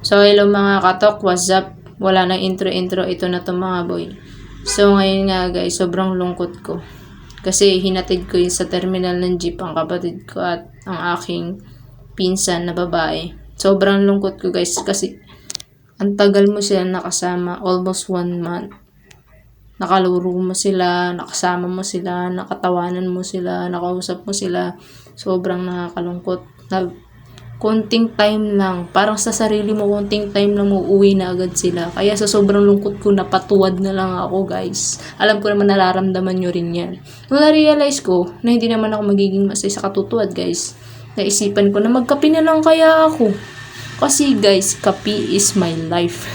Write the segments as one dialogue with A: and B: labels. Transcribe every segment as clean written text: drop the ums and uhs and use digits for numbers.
A: So, hello mga katok, what's up? Wala nang intro-intro, ito na to mga boy. So, ngayon nga guys, sobrang lungkot ko. Kasi hinatid ko yun sa terminal ng jeep ang kapatid ko at ang aking pinsan na babae. Sobrang lungkot ko guys kasi ang tagal mo sila nakasama, almost 1 month. Nakaluro mo sila, nakasama mo sila, nakatawanan mo sila, nakausap mo sila. Sobrang nakakalungkot. Konting time lang. Parang sa sarili mo, konting time lang mo, uwi na agad sila. Kaya sa sobrang lungkot ko, napatuwad na lang ako, guys. Alam ko naman nararamdaman nyo rin yan. Nung na-realize ko na hindi naman ako magiging masaya sa katutuwad, guys, naisipan ko na magkape na lang kaya ako. Kasi, guys, kape is my life.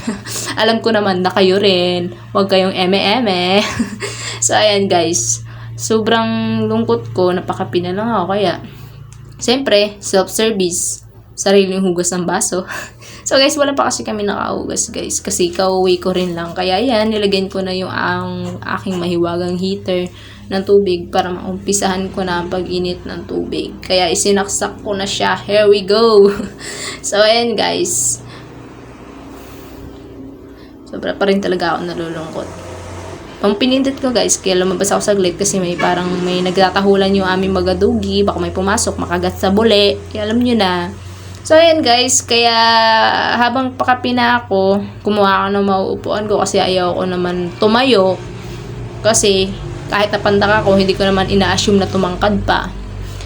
A: Alam ko naman na kayo rin. Huwag kayong eme-eme. So, ayan, guys. Sobrang lungkot ko, napakape na lang ako. Kaya, siyempre, self-service. Sariling hugas ng baso. So guys, wala pa kasi kami nakahugas guys. Kasi kauwi ko rin lang. Kaya yan, nilagyan ko na yung aking mahiwagang heater ng tubig para maumpisahan ko na ang pag-init ng tubig. Kaya isinaksak ko na siya. Here we go! So ayan guys. Sobra pa rin talaga ako nalulungkot. Pang pinindot ko guys, kaya lumabas ako saglit kasi may nagtatahulan yung aming magadugi. Baka may pumasok, makagat sa buli. Kaya alam nyo na. So, ayan guys, kaya habang pakapi na ako, kumuha ako ng mauupuan ko kasi ayaw ko naman tumayo. Kasi kahit napandak ako, hindi ko naman ina-assume na tumangkad pa.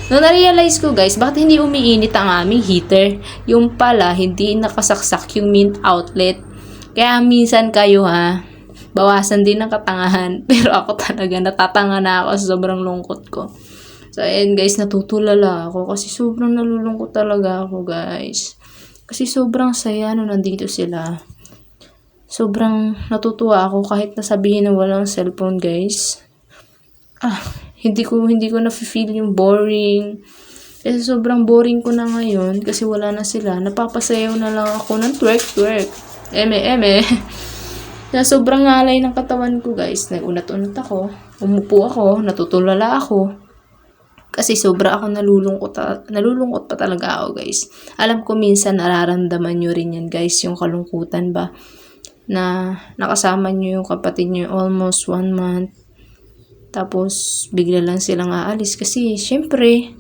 A: Nung na-realize ko guys, bakit hindi umiinit ang aming heater? Yung pala, hindi nakasaksak yung main outlet. Kaya minsan kayo bawasan din ng katangahan. Pero ako talaga, natatanga na ako sa sobrang lungkot ko. So, ayan guys, natutulala ako kasi sobrang nalulungkot talaga ako guys. Kasi sobrang saya nung nandito sila. Sobrang natutuwa ako kahit nasabihin na walang cellphone guys. Hindi ko na-feel yung boring. Kasi sobrang boring ko na ngayon kasi wala na sila. Napapasayaw na lang ako ng twerk. Eme. Na sobrang ngalay ng katawan ko guys. Nagunat-unat ako. Umupo ako. Natutulala ako. Kasi sobra ako nalulungkot pa talaga ako guys. Alam ko minsan nararamdaman nyo rin yan guys. Yung kalungkutan ba. Na nakasama nyo yung kapatid nyo almost 1 month. Tapos bigla lang silang aalis. Kasi syempre,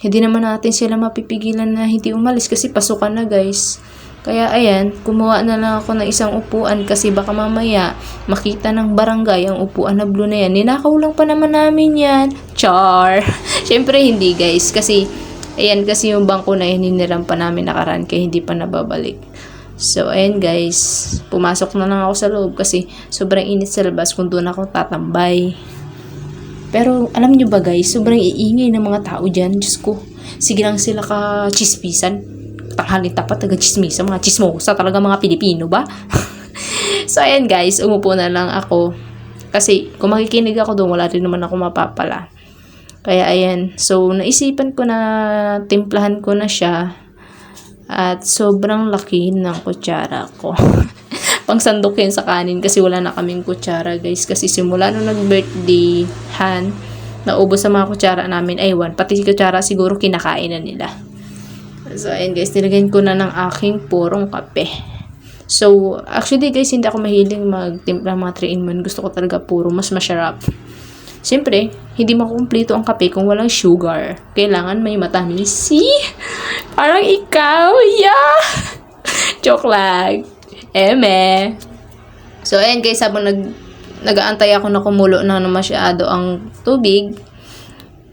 A: hindi naman natin sila mapipigilan na hindi umalis. Kasi pasukan na guys. Kaya ayan, kumuha na lang ako ng isang upuan kasi baka mamaya makita ng barangay ang upuan na blue na yan. Ninakaw lang pa naman namin yan. Char! Siyempre hindi guys kasi ayan kasi yung bangko na yan hiniram pa namin nakaraan kaya hindi pa nababalik. So ayan guys, pumasok na lang ako sa loob kasi sobrang init sa labas kung doon ako tatambay. Pero alam nyo ba guys, sobrang iingay ng mga tao dyan. Diyos ko, sige lang sila ka-chismisan. Tanghalin tapat, taga-chismisa, mga chismosa, talaga mga Pilipino ba? So, ayan guys, umupo na lang ako. Kasi, kung makikinig ako doon, wala rin naman ako mapapala. Kaya, ayan. So, naisipan ko na, timplahan ko na siya. At, sobrang laki ng kutsara ko. Pang sandok yun sa kanin kasi wala na kaming kutsara guys. Kasi simula nung nag-birthday, naubos sa mga kutsara namin. Aywan, pati kutsara siguro kinakain na nila. So, ayan guys, nilagyan ko na ng aking purong kape. So, actually guys, hindi ako mahiling magtimpla mga 3-in-1. Gusto ko talaga puro, mas masarap. Siyempre, hindi makumpleto ang kape kung walang sugar. Kailangan may matamis. See? Parang ikaw, yeah! Joke lang. Eme. So, ayan guys, habang nag-aantay ako na kumulo na masyado ang tubig,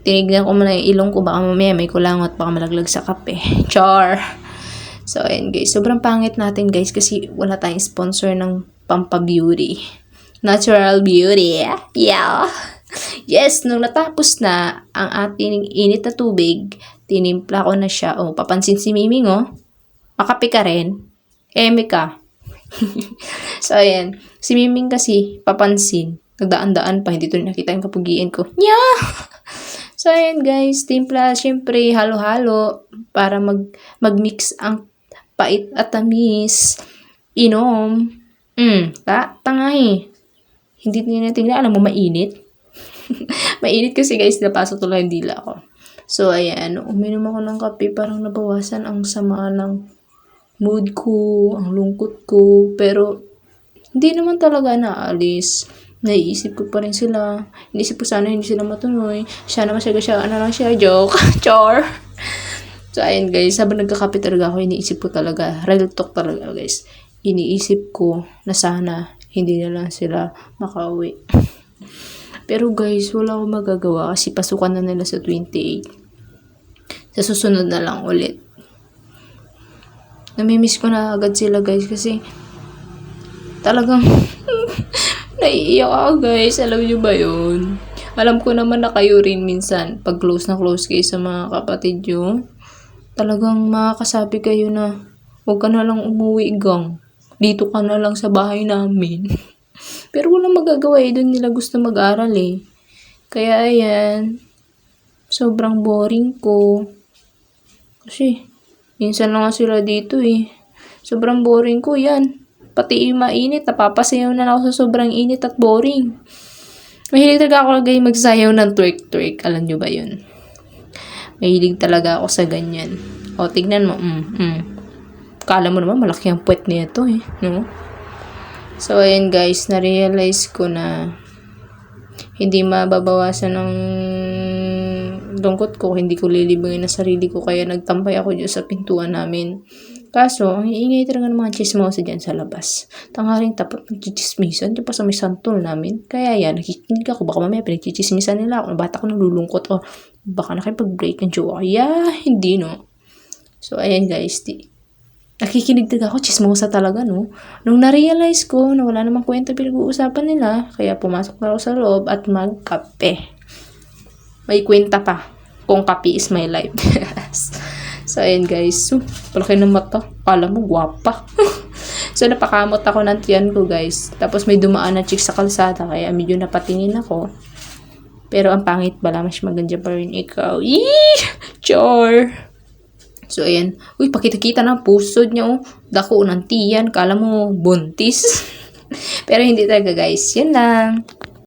A: tinignan ko muna yung ilong ko, baka mamaya may kulangot, baka malaglag sa kape. Char! So, ayan guys. Sobrang pangit natin guys kasi wala tayong sponsor ng Pampa-Beauty. Natural Beauty. Yeah! Yes, nung natapos na ang ating init na tubig, tinimpla ko na siya. Oh, papansin si Miming, oh. Makape ka rin. Eme ka. So, ayan. Si Miming kasi, papansin. Nagdaan-daan pa, hindi to nakita yung kapugian ko. Yeah! So, ayan guys, timpla, syempre, halo-halo para mag-mix ang pait at tamis. Inom. Tanga eh. Hindi tingnan, alam mo, mainit. Mainit kasi guys, napasok tuloy yung dila ko. So, ayan, uminom ako ng kape, parang nabawasan ang sama ng mood ko, ang lungkot ko. Pero, hindi naman talaga naalis. Naiisip ko pa rin sila. Iniisip ko sana hindi sila matuloy. Siya naman siya, ano lang siya, joke. Char. So, ayun guys, habang nagkakape talaga ako, iniisip ko talaga, real talk talaga guys. Iniisip ko na sana hindi na lang sila makauwi. Pero guys, wala akong magagawa kasi pasukan na nila sa 28. Sa susunod na lang ulit. Namimiss ko na agad sila guys kasi talagang naiiyak ako guys. Alam nyo ba yun? Alam ko naman na kayo rin minsan pag close na close kayo sa mga kapatid nyo. Talagang makakasabi kayo na huwag ka na lang umuwi gang. Dito ka na lang sa bahay namin. Pero walang magagawa eh. Doon nila gusto mag-aral eh. Kaya ayan. Sobrang boring ko. Kasi minsan lang sila dito eh. Sobrang boring ko yan. Pati yung mainit. Napapasayaw na ako sa sobrang init at boring. Mahilig talaga ako lagay magsayaw ng twerk-twerk. Alam nyo ba yun? Mahilig talaga ako sa ganyan. O, tignan mo. Kala mo naman, malaki ang puwet niya to eh. No? So, ayan guys, na-realize ko na hindi mababawasan ng lungkot ko. Hindi ko lilibangin na sarili ko. Kaya nagtampay ako dyan sa pintuan namin. Kaso, ang iingay talaga ng mga chismosa dyan sa labas. Tanghaling tapat ng chichismisan. Diyan pa sa may santol namin. Kaya yan, nakikinig ako. Baka mamaya pinagchichismisan nila ako. Bata ko nalulungkot. O, baka nakipag-break ng jowa. Yeah, hindi no. So, ayan guys. Nakikinig talaga ako. Chismosa talaga no. Nung na-realize ko na wala namang kwenta pinag-uusapan nila. Kaya pumasok na ako sa loob at magkape. May kwenta pa. Kung kape is my life. So, ayan guys. So, palaki ng mata. Kala mo, gwapa. So, napakamot ako ng tiyan ko guys. Tapos may dumaan na chick sa kalsada. Kaya medyo napatingin ako. Pero ang pangit pala. Mas maganda pa rin ikaw. Eee! Char! So, ayan. Uy, pakita-kita ng pusod niya. Oh. Dako ng tiyan. Kala mo, buntis. Pero hindi talaga guys. Yan lang.